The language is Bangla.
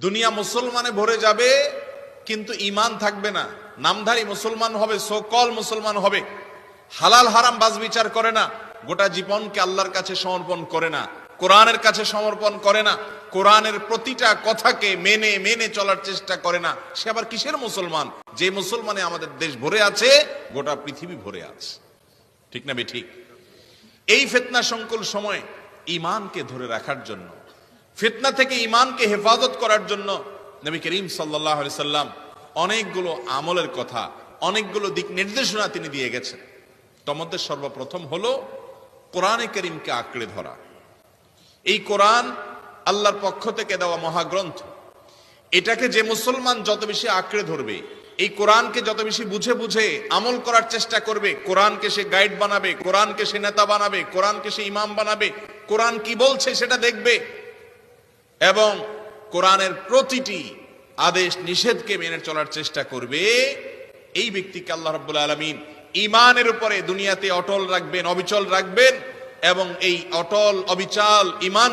দুনিয়া মুসলমানে ভরে যাবে কিন্তু ঈমান থাকবে না। নামধারী মুসলমান হবে, সকল মুসলমান হবে, হালাল হারাম বাজ বিচার করে না, গোটা জীবনকে আল্লাহর কাছে সমর্পণ করে না, কোরআনের কাছে সমর্পণ করে না, কোরআনের প্রতিটা কথাকে মেনে মেনে চলার চেষ্টা করে না, সে আবার কিসের মুসলমান? যে মুসলমানে আমাদের দেশ ভরে আছে, গোটা পৃথিবী ভরে আছে। ঠিক না বেঠিক? এই ফিতনা সংকুল সময় ঈমানকে ধরে রাখার জন্য, ফিতনা থেকে ঈমানকে হেফাজত করার জন্য নবী করিম সাল্লাল্লাহু আলাইহি সাল্লাম অনেকগুলো আমলের কথা, অনেকগুলো দিক নির্দেশনা তিনি দিয়ে গেছেন। তার মধ্যে সর্বপ্রথম হলো কোরআনে কারীমকে আঁকড়ে ধরা। এই কোরআন আল্লাহর পক্ষ থেকে দেওয়া মহাগ্রন্থ। এটাকে যে মুসলমান যত বেশি আঁকড়ে ধরবে, এই কোরআনকে যত বেশি বুঝে বুঝে আমল করার চেষ্টা করবে, কোরআনকে সে গাইড বানাবে, কোরআনকে সে নেতা বানাবে, কোরআনকে সে ইমাম বানাবে, কোরআন কি বলছে সেটা দেখবে এবং কোরআনের প্রতিটি আদেশ নিষেধকে মেনে চলার চেষ্টা করবে, এই ব্যক্তিকে আল্লাহ রাব্বুল আলামিন ঈমানের উপরে দুনিয়াতে অটল রাখবেন, অবিচল রাখবেন এবং এই অটল অবিচল ঈমান